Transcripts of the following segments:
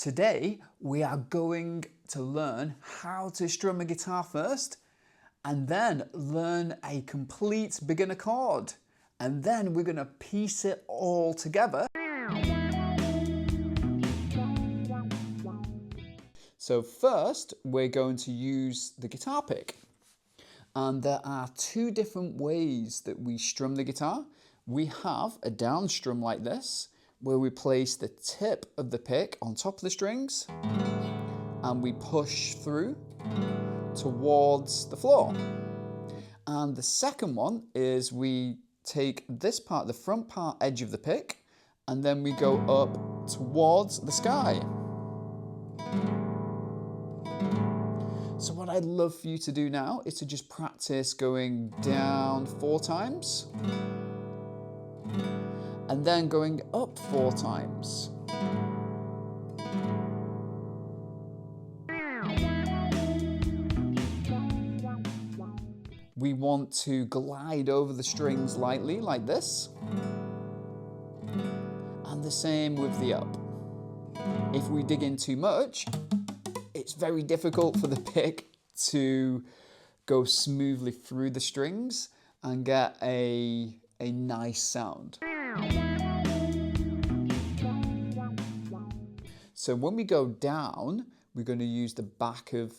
Today we are going to learn how to strum a guitar first, and then learn a complete beginner chord, and then we're going to piece it all together. So first we're going to use the guitar pick, and there are two different ways that we strum the guitar. We have a down strum like this, where we place the tip of the pick on top of the strings and we push through towards the floor. And the second one is we take this part, the front part edge of the pick, and then we go up towards the sky. So what I'd love for you to do now is to just practice going down 4 times and then going up 4 times. We want to glide over the strings lightly like this, and the same with the up. If we dig in too much, it's very difficult for the pick to go smoothly through the strings and get a nice sound. So when we go down, we're going to use the back of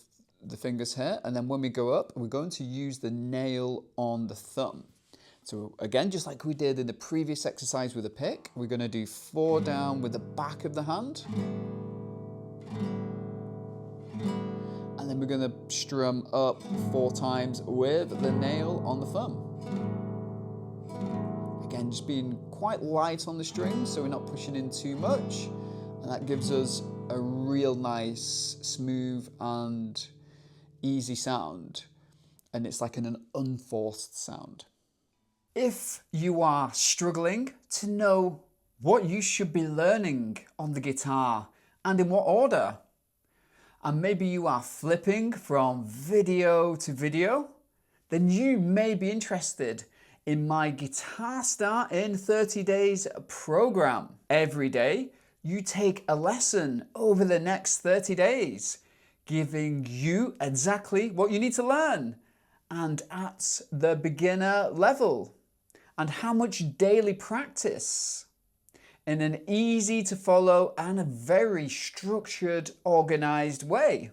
the fingers here, and then when we go up, we're going to use the nail on the thumb. So again, just like we did in the previous exercise with the pick, we're going to do 4 down with the back of the hand, and then we're going to strum up 4 times with the nail on the thumb. Again, just being quite light on the strings so we're not pushing in too much, and that gives us a real nice, smooth and easy sound, and it's like an unforced sound. If you are struggling to know what you should be learning on the guitar and in what order, and maybe you are flipping from video to video, then you may be interested in my Guitar Start in 30 Days program. Every day you take a lesson over the next 30 days, giving you exactly what you need to learn and at the beginner level, and how much daily practice in an easy to follow and a very structured, organized way.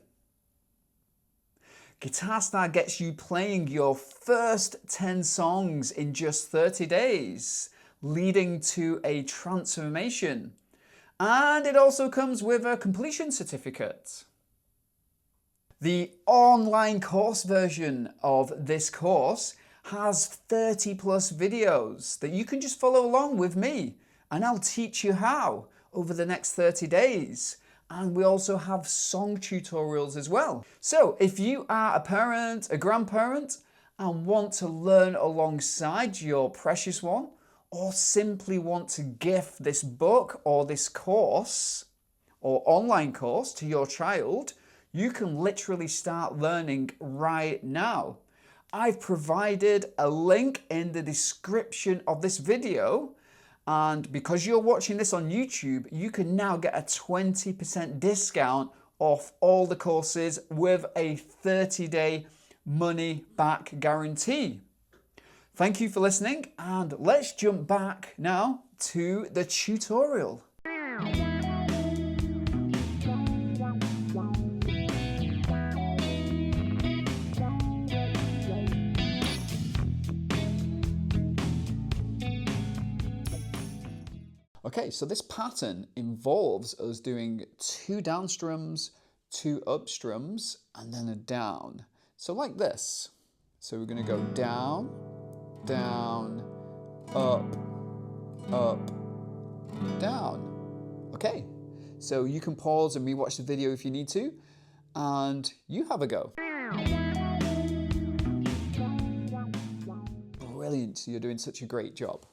Guitar Start gets you playing your first 10 songs in just 30 days, leading to a transformation. And it also comes with a completion certificate. The online course version of this course has 30 plus videos that you can just follow along with me, and I'll teach you how over the next 30 days. And we also have song tutorials as well. So if you are a parent, a grandparent, and want to learn alongside your precious one, or simply want to gift this book or this course or online course to your child, you can literally start learning right now. I've provided a link in the description of this video, and because you're watching this on YouTube, you can now get a 20% discount off all the courses with a 30-day money back guarantee. Thank you for listening, and let's jump back now to the tutorial. Okay, so this pattern involves us doing 2 down strums, 2 up strums, and then a down. So like this. So we're going to go down, down, up, down. Okay, so you can pause and rewatch the video if you need to, and you have a go. Brilliant, you're doing such a great job.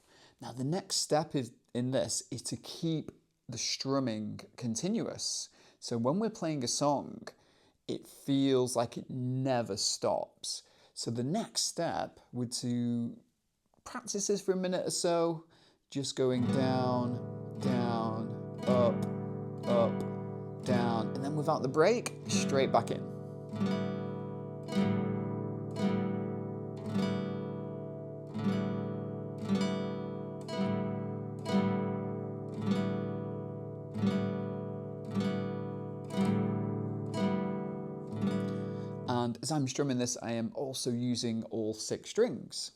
Now the next step in this is to keep the strumming continuous. So when we're playing a song, it feels like it never stops. So the next step would to practice this for a minute or so, just going down, down, up, down, and then without the break, straight back in. And as I'm strumming this, I am also using all 6 strings.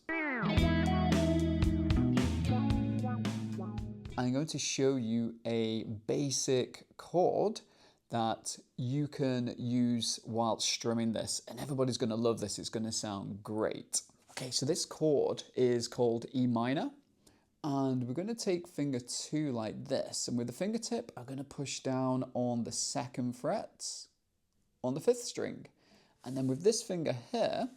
I'm going to show you a basic chord that you can use while strumming this, and everybody's going to love this. It's going to sound great. Okay, so this chord is called E minor, and we're going to take finger 2 like this, and with the fingertip I'm going to push down on the 2nd fret on the 5th string, and then with this finger here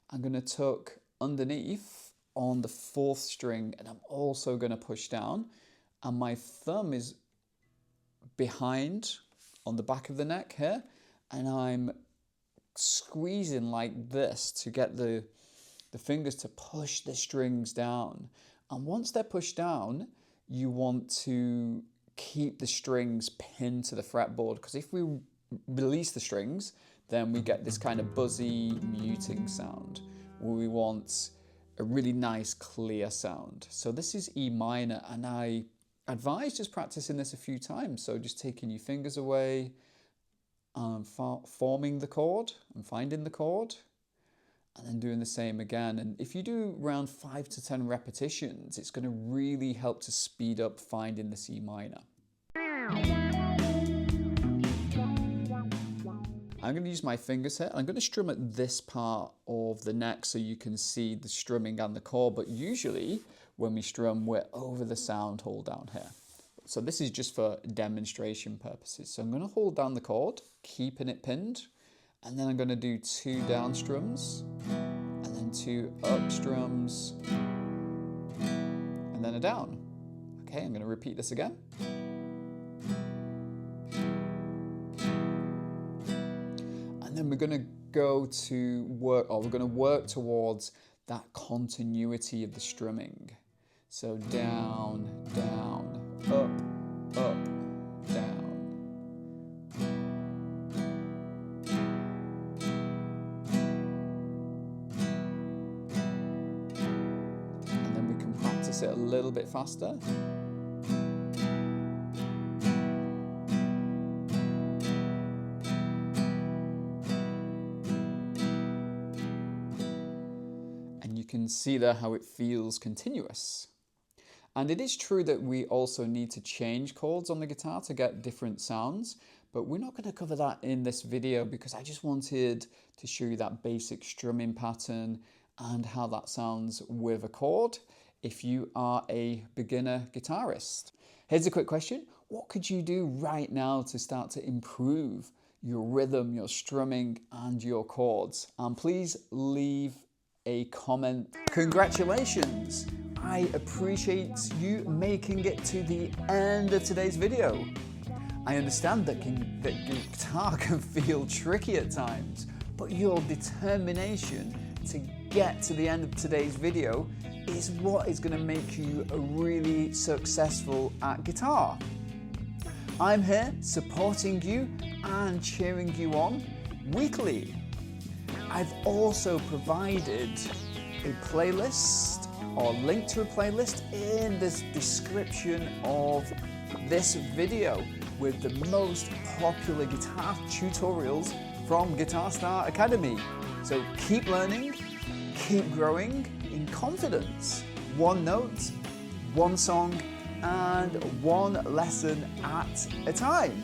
I'm going to tuck underneath on the 4th string, and I'm also going to push down, and my thumb is behind on the back of the neck here, and I'm squeezing like this to get the fingers to push the strings down. And once they're pushed down, you want to keep the strings pinned to the fretboard, because if we release the strings, then we get this kind of buzzy muting sound where we want a really nice clear sound. So this is E minor, and I advise just practicing this a few times. So just taking your fingers away and forming the chord and finding the chord, and then doing the same again. And if you do around 5 to 10 repetitions, it's going to really help to speed up finding the C minor. I'm going to use my fingers here. I'm going to strum at this part of the neck so you can see the strumming and the chord, but usually when we strum, we're over the sound hole down here. So this is just for demonstration purposes. So I'm going to hold down the chord, keeping it pinned, and then I'm going to do 2 down strums, and then 2 up strums, and then a down. Okay, I'm going to repeat this again. And then we're going to go to work, or we're going to work towards that continuity of the strumming. So down, down, up, down. And then we can practice it a little bit faster. And you can see there how it feels continuous. And it is true that we also need to change chords on the guitar to get different sounds, but we're not going to cover that in this video because I just wanted to show you that basic strumming pattern and how that sounds with a chord if you are a beginner guitarist. Here's a quick question. What could you do right now to start to improve your rhythm, your strumming, and your chords? And please leave a comment. Congratulations! I appreciate you making it to the end of today's video. I understand that guitar can feel tricky at times, but your determination to get to the end of today's video is what is going to make you really successful at guitar. I'm here supporting you and cheering you on weekly. I've also provided a playlist or link to a playlist in this description of this video with the most popular guitar tutorials from Guitar Star Academy. So keep learning, keep growing in confidence. One note, one song, and one lesson at a time.